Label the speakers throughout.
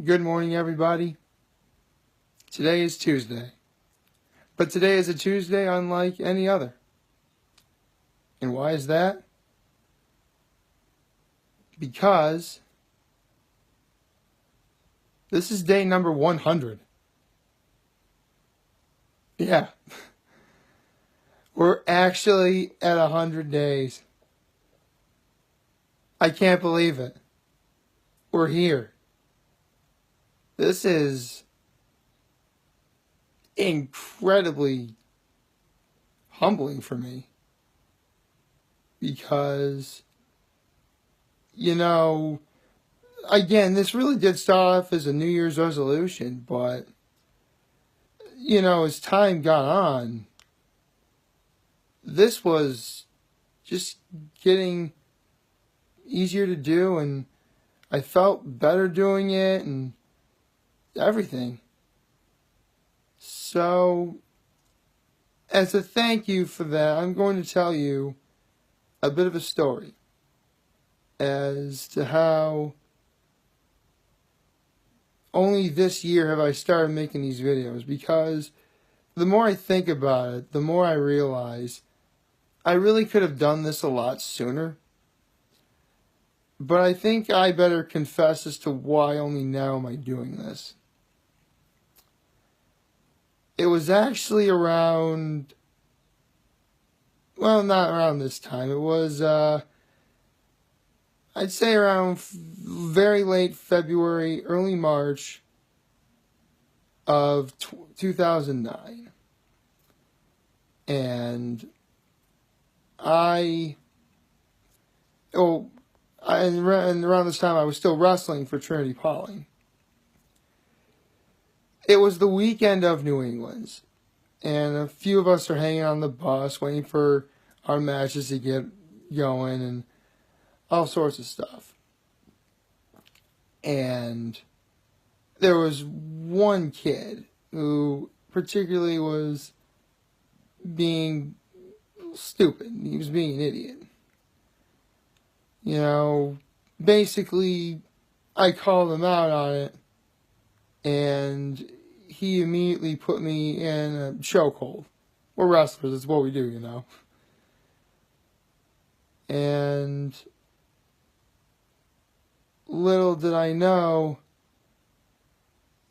Speaker 1: Good morning, everybody. Today is Tuesday. But today is a Tuesday unlike any other. And why is that? Because this is day number 100. Yeah. We're actually at 100 days. I can't believe it. We're here. This is incredibly humbling for me. Because, again, this really did start off as a New Year's resolution, but, as time got on, this was just getting easier to do, and I felt better doing it and everything. So, as a thank you for that, I'm going to tell you a bit of a story as to how only this year have I started making these videos, because the more I think about it, the more I realize I really could have done this a lot sooner. But I think I better confess as to why only now am I doing this. It was actually around, well, not around this time. It was, I'd say around very late February, early March of 2009. And and around this time I was still wrestling for Trinity-Pawling. It was the weekend of New England's, and a few of us are hanging on the bus waiting for our matches to get going and all sorts of stuff. And there was one kid who particularly was being stupid. He was being an idiot. Basically, I called him out on it, and he immediately put me in a chokehold. We're wrestlers, it's what we do, And little did I know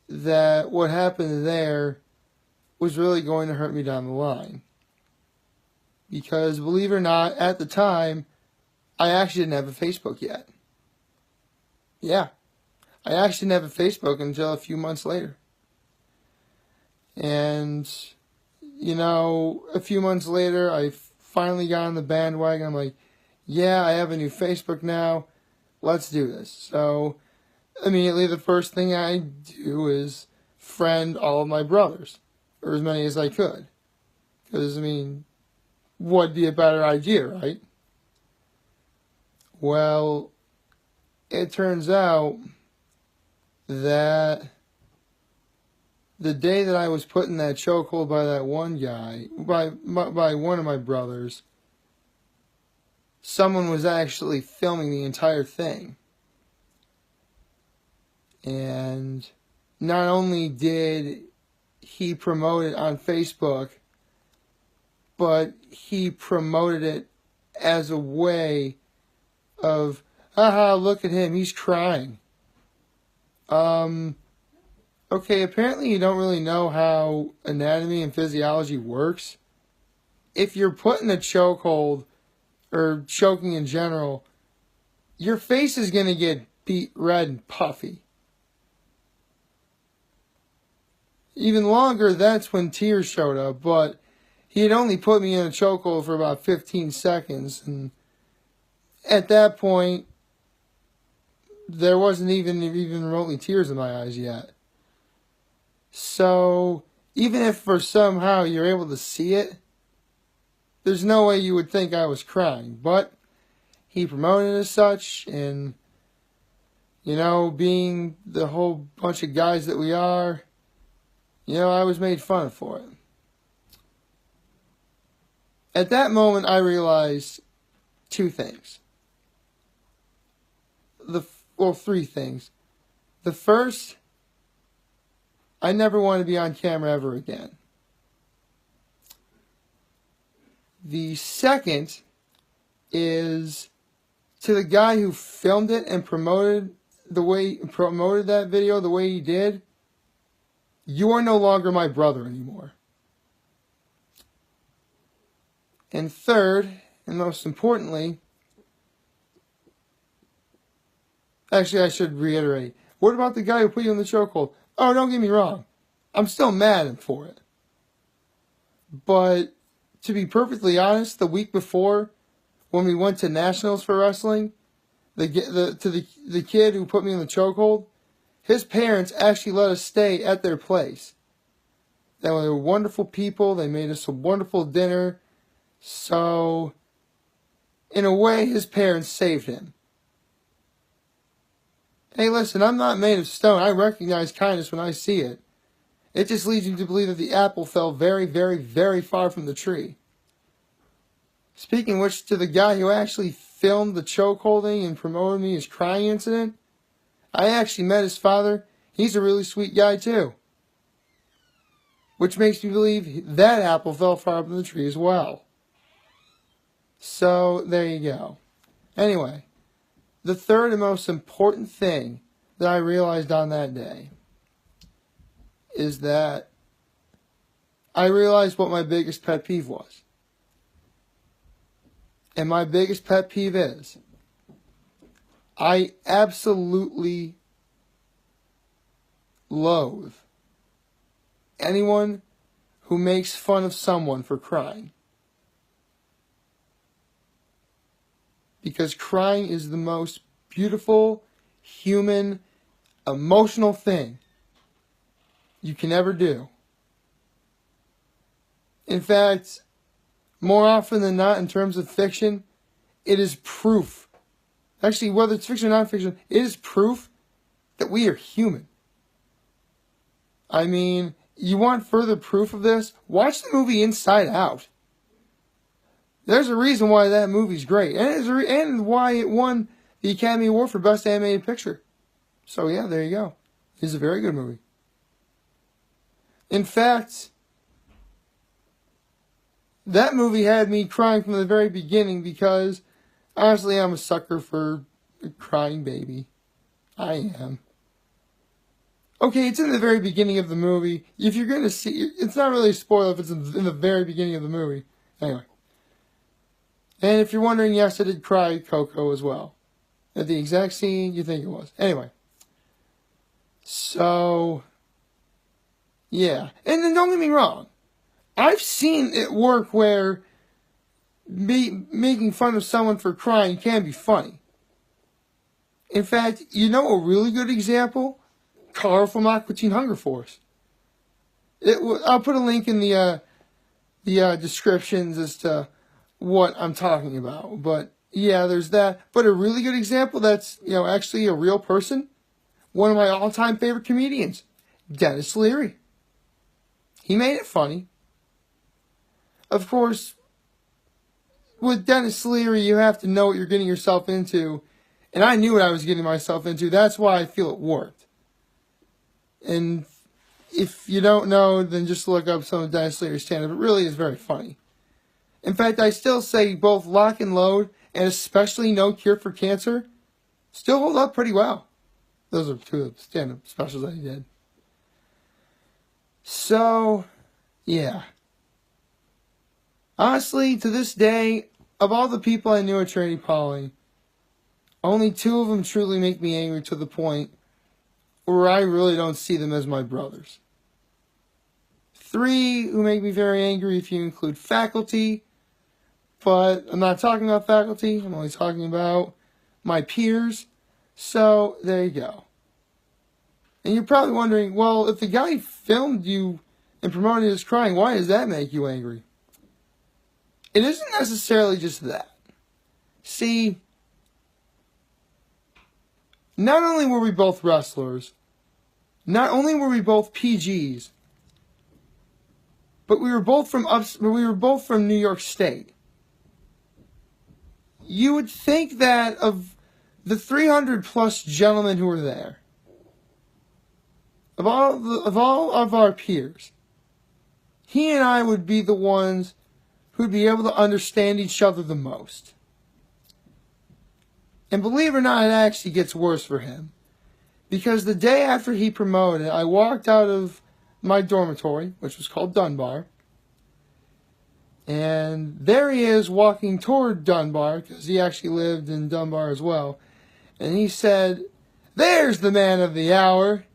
Speaker 1: that what happened there was really going to hurt me down the line. Because, believe it or not, at the time, I actually didn't have a Facebook yet. Yeah. I actually didn't have a Facebook until a few months later. And, a few months later, I finally got on the bandwagon. I'm like, yeah, I have a new Facebook now. Let's do this. So, immediately the first thing I do is friend all of my brothers, or as many as I could. Because, what'd be a better idea, right? Well, it turns out that the day that I was put in that chokehold by that one guy, by one of my brothers, someone was actually filming the entire thing. And not only did he promote it on Facebook, but he promoted it as a way of, haha, look at him, he's crying. Okay, apparently you don't really know how anatomy and physiology works. If you're put in a chokehold, or choking in general, your face is going to get beat red and puffy. Even longer, that's when tears showed up, but he had only put me in a chokehold for about 15 seconds, and at that point, there wasn't even remotely tears in my eyes yet. So, even if for somehow you're able to see it, there's no way you would think I was crying. But he promoted it as such, and, being the whole bunch of guys that we are, I was made fun of for it. At that moment, I realized two things. Three things. The first, I never want to be on camera ever again. The second is to the guy who filmed it and promoted that video the way he did. You are no longer my brother anymore. And third, and most importantly, actually I should reiterate, what about the guy who put you in the chokehold? Oh, don't get me wrong. I'm still mad at him for it. But to be perfectly honest, the week before, when we went to nationals for wrestling, the kid who put me in the chokehold, his parents actually let us stay at their place. They were wonderful people. They made us a wonderful dinner. So, in a way, his parents saved him. Hey, listen, I'm not made of stone. I recognize kindness when I see it. It just leads you to believe that the apple fell very, very, very far from the tree. Speaking of which, to the guy who actually filmed the chokeholding and promoted me his crying incident, I actually met his father. He's a really sweet guy too. Which makes me believe that apple fell far up in the tree as well. So, there you go. Anyway, the third and most important thing that I realized on that day is that I realized what my biggest pet peeve was. And my biggest pet peeve is, I absolutely loathe anyone who makes fun of someone for crying. Because crying is the most beautiful, human, emotional thing you can ever do. In fact, more often than not, in terms of fiction, it is proof. Actually, whether it's fiction or non-fiction, it is proof that we are human. I mean, you want further proof of this? Watch the movie Inside Out. There's a reason why that movie's great. And why it won the Academy Award for Best Animated Picture. So yeah, there you go. It's a very good movie. In fact, that movie had me crying from the very beginning because, honestly, I'm a sucker for a crying baby. I am. Okay, it's in the very beginning of the movie. If you're going to see, it's not really a spoiler if it's in the very beginning of the movie. Anyway. And if you're wondering, yes, I did cry Coco as well. At the exact scene you think it was. Anyway. So, yeah. And then don't get me wrong. I've seen it work where making fun of someone for crying can be funny. In fact, you know a really good example? Carl from Aqua Teen Hunger Force. I'll put a link in the descriptions as to what I'm talking about. But yeah, there's that. But a really good example that's, actually a real person. One of my all-time favorite comedians, Dennis Leary. He made it funny. Of course, with Dennis Leary, you have to know what you're getting yourself into. And I knew what I was getting myself into. That's why I feel it worked. And if you don't know, then just look up some of Dennis Leary's stand-up. It really is very funny. In fact, I still say both Lock and Load, and especially No Cure for Cancer, still hold up pretty well. Those are two of the stand-up specials that he did. So, yeah. Honestly, to this day, of all the people I knew at Trinity-Pawling, only 2 of them truly make me angry to the point where I really don't see them as my brothers. 3 who make me very angry if you include faculty, but I'm not talking about faculty, I'm only talking about my peers. So, there you go. And you're probably wondering, well, if the guy filmed you and promoted his crying, why does that make you angry? It isn't necessarily just that. See, not only were we both wrestlers, not only were we both PGs, but we were both from New York State. You would think that of the 300 plus gentlemen who were there, of all of our peers, he and I would be the ones who'd be able to understand each other the most. And believe it or not, it actually gets worse for him. Because the day after he promoted, I walked out of my dormitory, which was called Dunbar. And there he is walking toward Dunbar, because he actually lived in Dunbar as well. And he said, "There's the man of the hour."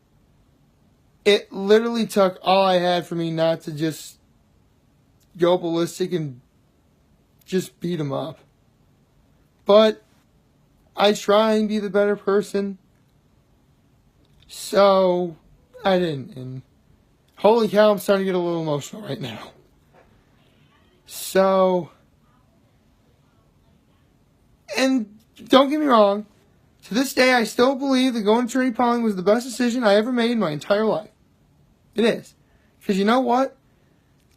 Speaker 1: It literally took all I had for me not to just go ballistic and just beat him up. But I try and be the better person. So I didn't. And holy cow, I'm starting to get a little emotional right now. So, and don't get me wrong, to this day I still believe that going to Trinity-Pawling was the best decision I ever made in my entire life. It is. Because you know what?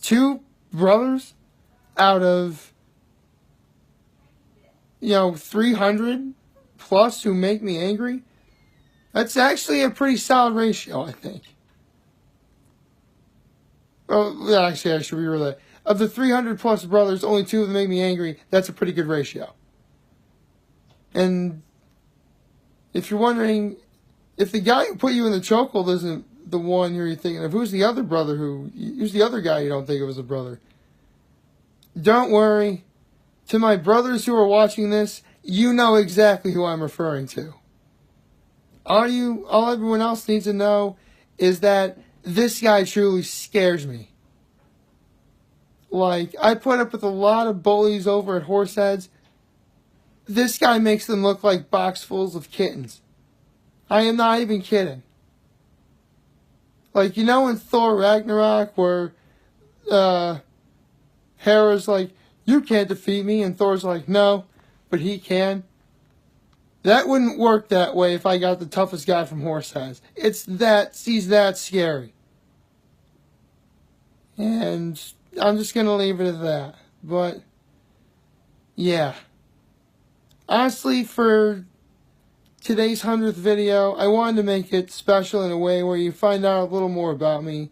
Speaker 1: 2 brothers out of, 300 plus who make me angry, that's actually a pretty solid ratio, I think. Oh, actually, I should reword that. Of the 300 plus brothers, only 2 of them make me angry. That's a pretty good ratio. And if you're wondering, if the guy who put you in the chokehold isn't the one you're thinking of, who's the other guy you don't think of as a brother? Don't worry. To my brothers who are watching this, you know exactly who I'm referring to. All everyone else needs to know is that this guy truly scares me. Like, I put up with a lot of bullies over at Horseheads. This guy makes them look like boxfuls of kittens. I am not even kidding. Like, in Thor Ragnarok where Hera's like, "You can't defeat me," and Thor's like, "No, but he can." That wouldn't work that way if I got the toughest guy from Horseheads. He's that scary. And I'm just going to leave it at that. But, yeah. Honestly, for today's 100th video, I wanted to make it special in a way where you find out a little more about me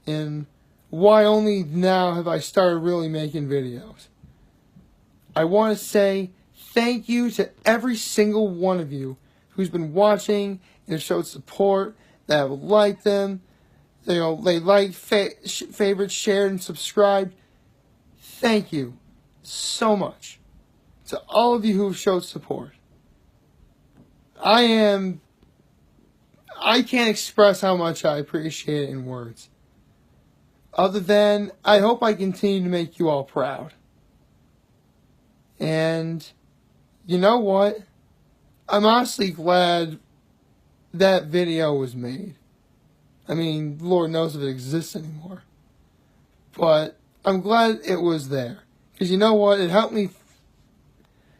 Speaker 1: and why only now have I started really making videos. I want to say thank you to every single one of you who's been watching and showed support, that have liked them, they liked, favorites, shared, and subscribed. Thank you so much to all of you who have showed support. I can't express how much I appreciate it in words. Other than, I hope I continue to make you all proud. And you know what? I'm honestly glad that video was made. I mean, Lord knows if it exists anymore. But I'm glad it was there. Because you know what? It helped me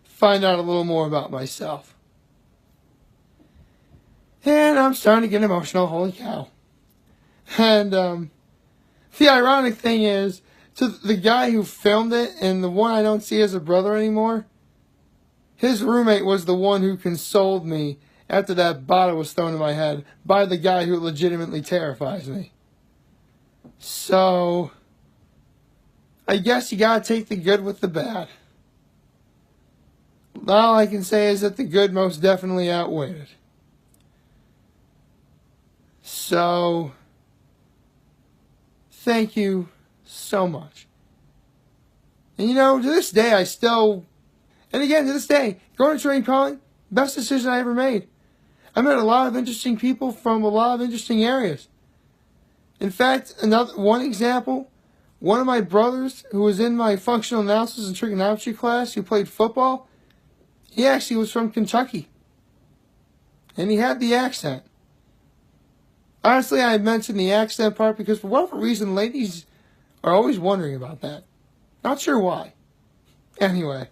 Speaker 1: find out a little more about myself. And I'm starting to get emotional. Holy cow. And the ironic thing is, to the guy who filmed it and the one I don't see as a brother anymore, his roommate was the one who consoled me after that bottle was thrown in my head by the guy who legitimately terrifies me. So, I guess you gotta take the good with the bad. All I can say is that the good most definitely outweighed it. So, thank you so much. And to this day, to this day, going to Trinity-Pawling, best decision I ever made. I met a lot of interesting people from a lot of interesting areas. In fact, one example, one of my brothers who was in my functional analysis and trigonometry class who played football, he actually was from Kentucky. And he had the accent. Honestly, I mentioned the accent part because for whatever reason, ladies are always wondering about that. Not sure why. Anyway,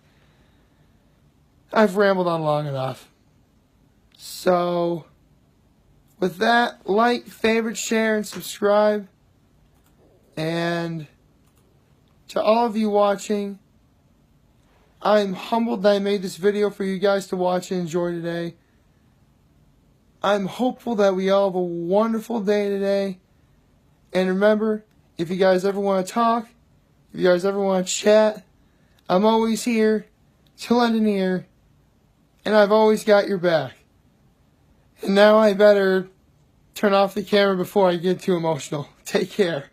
Speaker 1: I've rambled on long enough. So, with that, like, favorite, share, and subscribe. And to all of you watching, I'm humbled that I made this video for you guys to watch and enjoy today. I'm hopeful that we all have a wonderful day today. And remember, if you guys ever want to talk, if you guys ever want to chat, I'm always here to lend an ear, and I've always got your back. And now I better turn off the camera before I get too emotional. Take care.